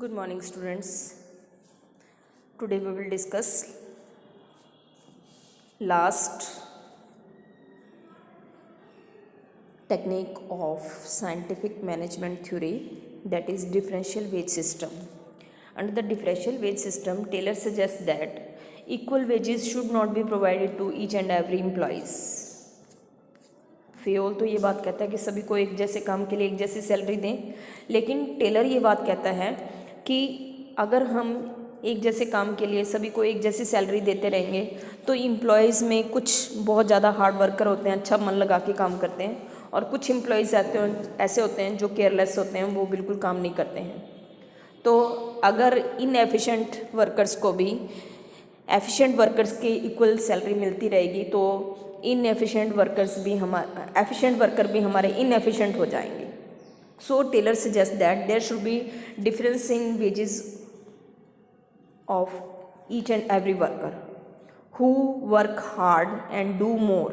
Good morning, students. Today we will discuss last technique of scientific management theory, that is differential wage system. Under the differential wage system, Taylor suggests that equal wages should not be provided to each and every employees. Fayol तो ये बात कहता है कि सभी को एक जैसे काम के लिए एक जैसी सैलरी दें, लेकिन टेलर ये बात कहता है कि अगर हम एक जैसे काम के लिए सभी को एक जैसी सैलरी देते रहेंगे तो एम्प्लॉयज़ में कुछ बहुत ज़्यादा हार्ड वर्कर होते हैं, अच्छा मन लगा के काम करते हैं, और कुछ एम्प्लॉयज़ ऐसे होते हैं जो केयरलेस होते हैं, वो बिल्कुल काम नहीं करते हैं। तो अगर इनएफिशिएंट वर्कर्स को भी एफिशिएंट वर्कर्स की इक्वल सैलरी मिलती रहेगी तो एफिशिएंट वर्कर भी हमारे इनएफिशिएंट हो जाएंगे। So Taylor suggest that there should be difference in wages of each and every worker who work hard and do more,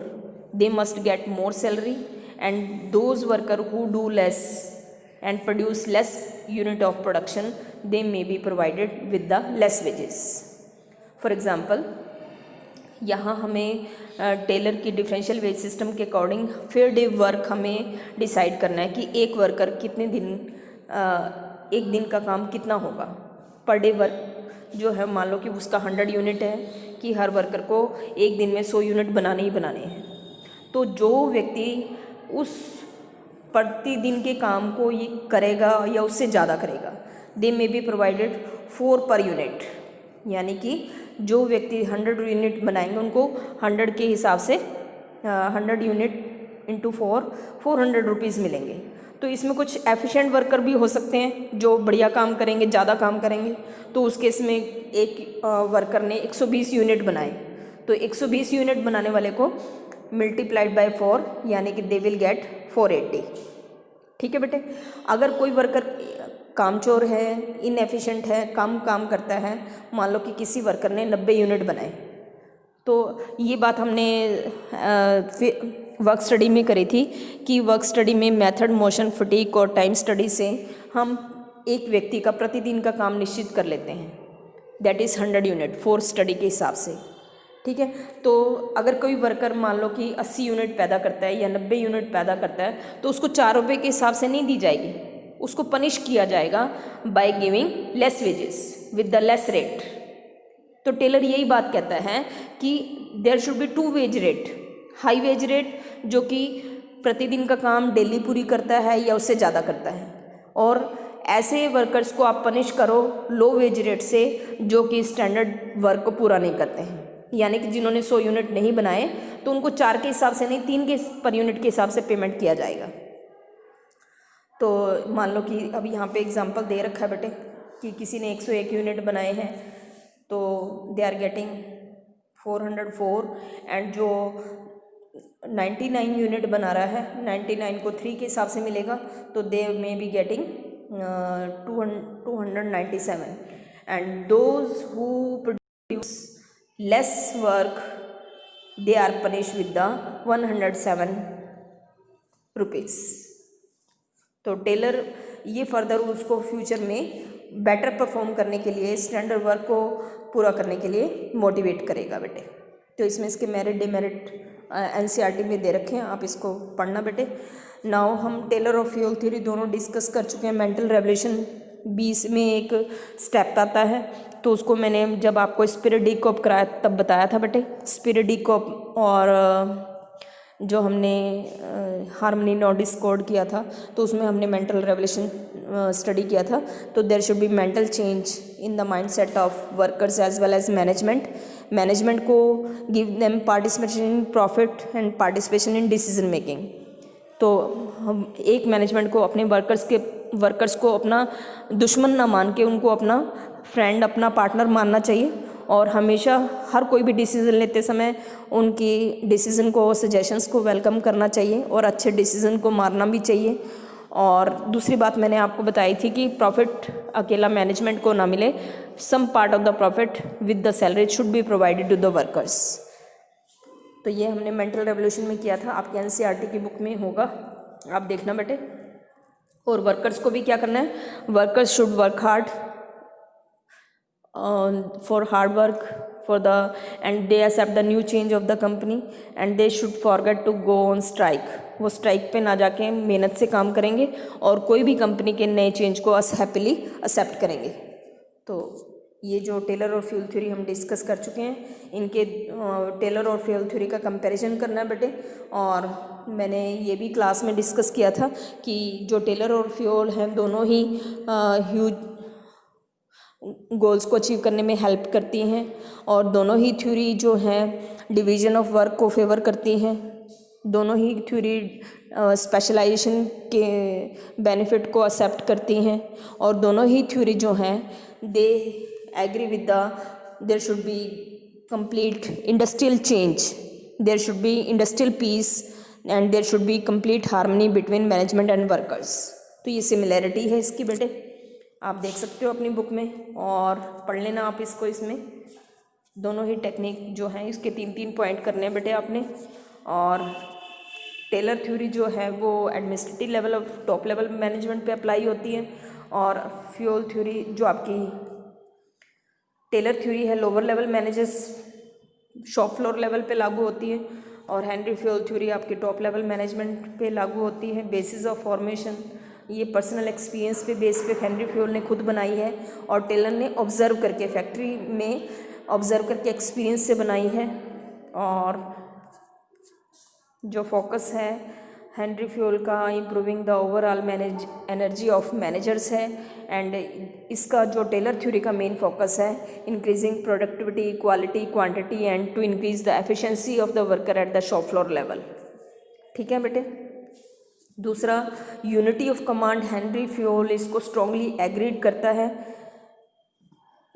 they must get more salary, and those worker who do less and produce less unit of production, they may be provided with the less wages. For example, यहाँ हमें Taylor की differential wage system के according fair day work हमें decide करना है कि एक worker कितने दिन एक दिन का काम कितना होगा। पर डे वर्क जो है, मान लो कि उसका 100 यूनिट है कि हर वर्कर को एक दिन में 100 यूनिट बनाने ही बनाने हैं, तो जो व्यक्ति उस प्रतिदिन के काम को ये करेगा या उससे ज़्यादा करेगा, दे may be provided 4 per unit, यानी कि जो व्यक्ति 100 यूनिट बनाएंगे उनको 100 के हिसाब से 100 यूनिट इंटू 400 रुपीज़ मिलेंगे। तो इसमें कुछ एफिशिएंट वर्कर भी हो सकते हैं जो बढ़िया काम करेंगे, ज़्यादा काम करेंगे, तो उस केस में एक वर्कर ने 120 यूनिट बनाए, तो 120 यूनिट बनाने वाले को मल्टीप्लाइड बाय 4, यानी कि दे विल गेट 480। ठीक है बेटे। अगर कोई वर्कर कामचोर है, इनएफिशिएंट है, कम काम करता है, मान लो कि किसी वर्कर ने 90 यूनिट बनाए, तो ये बात हमने वर्क स्टडी में करी थी कि वर्क स्टडी में मेथड, मोशन, फटीग और टाइम स्टडी से हम एक व्यक्ति का प्रतिदिन का काम निश्चित कर लेते हैं, दैट इज़ 100 यूनिट 4 स्टडी के हिसाब से। ठीक है। तो अगर कोई वर्कर मान लो कि 80 यूनिट पैदा करता है या 90 यूनिट पैदा करता है, तो उसको 4 रुपये के हिसाब से नहीं दी जाएगी, उसको पनिश किया जाएगा by giving less wages with the less rate. तो टेलर यही बात कहता है कि there should be 2 wage rate, high wage rate जो कि प्रतिदिन का काम डेली पूरी करता है या उससे ज़्यादा करता है, और ऐसे वर्कर्स को आप पनिश करो लो वेज रेट से जो कि स्टैंडर्ड वर्क को पूरा नहीं करते हैं, यानी कि जिन्होंने 100 यूनिट नहीं बनाए तो उनको 4 के हिसाब से नहीं, 3 के पर यूनिट के हिसाब से पेमेंट किया जाएगा। तो मान लो कि अभी यहाँ पे एग्जांपल दे रखा है बेटे कि किसी ने 101 यूनिट बनाए हैं तो दे आर गेटिंग 404, एंड जो 99 यूनिट बना रहा है 99 को 3 के हिसाब से मिलेगा, तो they may be getting 297, and those who produce less work they are punish with the 107 rupees. तो टेलर ये फर्दर उसको फ्यूचर में बेटर परफॉर्म करने के लिए, स्टैंडर्ड वर्क को पूरा करने के लिए मोटिवेट करेगा बेटे। तो इसमें इसके मेरिट डिमेरिट एनसीईआरटी में दे रखे हैं, आप इसको पढ़ना बेटे। नाउ हम टेलर और फेयोल थ्योरी दोनों डिस्कस कर चुके हैं। मेंटल रेवोल्यूशन 20 में एक स्टेप आता है, तो उसको मैंने जब आपको स्पिरिट डीकॉप कराया तब बताया था बेटे। स्पिरिट डीकॉप और जो हमने हार्मनी नॉट डिस्कॉर्ड किया था, तो उसमें हमने मेंटल रेवोल्यूशन स्टडी किया था। तो there should be mental change in the mindset of workers as well as management को give them participation in profit and participation in decision making. तो हम एक मैनेजमेंट को अपने वर्कर्स को अपना दुश्मन ना मान के उनको अपना फ्रेंड, अपना पार्टनर मानना चाहिए, और हमेशा हर कोई भी डिसीज़न लेते समय उनकी डिसीज़न को, सजेशंस को वेलकम करना चाहिए, और अच्छे डिसीज़न को मारना भी चाहिए। और दूसरी बात मैंने आपको बताई थी कि प्रॉफिट अकेला मैनेजमेंट को ना मिले, some part of the profit with the salary should be provided to the workers. तो ये हमने मेंटल रेवोल्यूशन में किया था, आपके एनसीईआरटी की बुक में होगा, आप देखना बेटे। और वर्कर्स को भी क्या करना है, workers should work hard for hard work for the and they accept the new change of the company and they should forget to go on strike. वो स्ट्राइक पे ना जाके मेहनत से काम करेंगे और कोई भी कंपनी के नए चेंज को हैप्पीली एक्सेप्ट करेंगे। तो ये जो टेलर और फ्यूल थ्योरी हम डिस्कस कर चुके हैं, इनके टेलर और फ्यूल थ्योरी का कंपैरिजन करना है बेटे। और मैंने ये भी क्लास में डिस्कस किया था कि जो टेलर और फ्यूल हैं दोनों ही ह्यूज गोल्स को अचीव करने में हेल्प करती हैं और दोनों ही थ्योरी जो हैं डिवीजन ऑफ वर्क को फेवर करती हैं। दोनों ही थ्योरी स्पेशलाइजेशन के बेनिफिट को एक्सेप्ट करती हैं और दोनों ही थ्योरी जो हैं they agree with the there should be complete industrial change, there should be industrial peace and there should be complete harmony between management and workers. तो ये सिमिलैरिटी है इसकी बेटे, आप देख सकते हो अपनी बुक में और पढ़ लेना आप इसको। इसमें दोनों ही टेक्निक जो हैं इसके 3-3 पॉइंट करने हैं बेटे आपने। और टेलर थ्योरी जो है वो administrative level of top level management पे अप्लाई होती है और फ्यूल थ्योरी जो आपकी टेलर थ्योरी है lower level managers shop floor level पे लागू होती है और हेनरी फ्यूल थ्योरी आपके टॉप लेवल मैनेजमेंट पे लागू होती है। बेसिस ऑफ फॉर्मेशन ये पर्सनल एक्सपीरियंस पे बेस पे हेनरी फ्यूल ने खुद बनाई है और टेलर ने ऑब्जर्व करके फैक्ट्री में ऑब्जर्व करके एक्सपीरियंस से बनाई है। और जो फोकस है हेनरी फ्यूल का improving the overall manage energy of managers है एंड इसका जो टेलर थ्योरी का मेन फोकस है increasing productivity quality quantity and to increase the efficiency of the worker at the shop floor level. ठीक है बेटे। दूसरा unity of command, Henri Fayol इसको स्ट्रांगली एग्रीड करता है,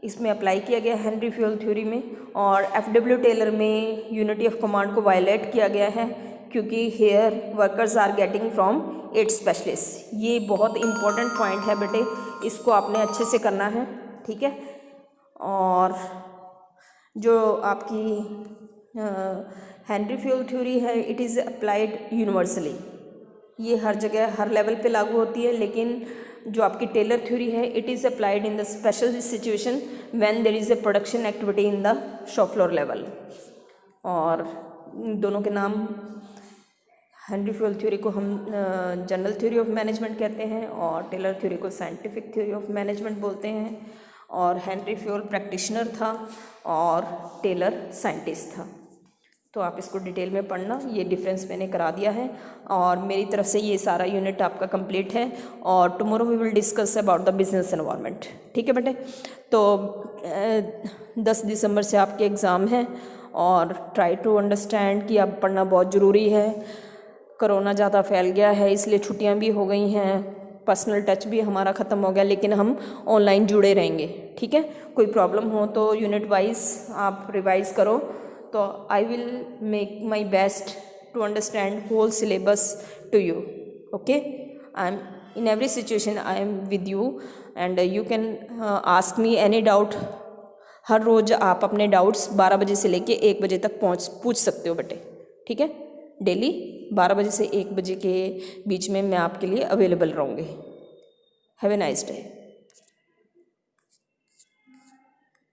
इसमें अप्लाई किया गया हेनरी फ्यूल थ्योरी में। और एफडब्ल्यू टेलर में यूनिटी ऑफ कमांड को वायलेट किया गया है क्योंकि here workers are getting from 8 specialist. ये बहुत इंपॉर्टेंट पॉइंट है बेटे, इसको आपने अच्छे से करना है। ठीक है। और जो आपकी हेनरी फ्यूल थ्योरी है इट इज़ अप्लाइड यूनिवर्सली, ये हर जगह हर लेवल पे लागू होती है। लेकिन जो आपकी टेलर थ्योरी है it is applied in the special situation when there is a production activity in the shop floor level. और दोनों के नाम, हेनरी फ्यूल थ्योरी को हम जनरल थ्योरी ऑफ मैनेजमेंट कहते हैं और टेलर थ्योरी को साइंटिफिक थ्योरी ऑफ मैनेजमेंट बोलते हैं। और हेनरी फ्यूल प्रैक्टिशनर था और टेलर साइंटिस्ट था। तो आप इसको डिटेल में पढ़ना, ये डिफरेंस मैंने करा दिया है। और मेरी तरफ से ये सारा यूनिट आपका कंप्लीट है और tomorrow we will discuss about the business environment. ठीक है बेटे। तो 10 दिसंबर से आपके एग्ज़ाम हैं और ट्राई टू अंडरस्टैंड कि अब पढ़ना बहुत ज़रूरी है। कोरोना ज़्यादा फैल गया है इसलिए छुट्टियां भी हो गई हैं, पर्सनल टच भी हमारा ख़त्म हो गया, लेकिन हम ऑनलाइन जुड़े रहेंगे। ठीक है। कोई प्रॉब्लम हो तो यूनिट वाइज आप रिवाइज करो। तो I will make my best to understand whole syllabus to you. Okay. I am in every situation I am with you and you can ask me any doubt. हर रोज़ आप अपने doubts 12 बजे से लेके 1 बजे तक पूछ सकते हो बेटे। ठीक है। डेली 12 बजे से 1 बजे के बीच में मैं आपके लिए अवेलेबल रहूँगी। Have a nice day.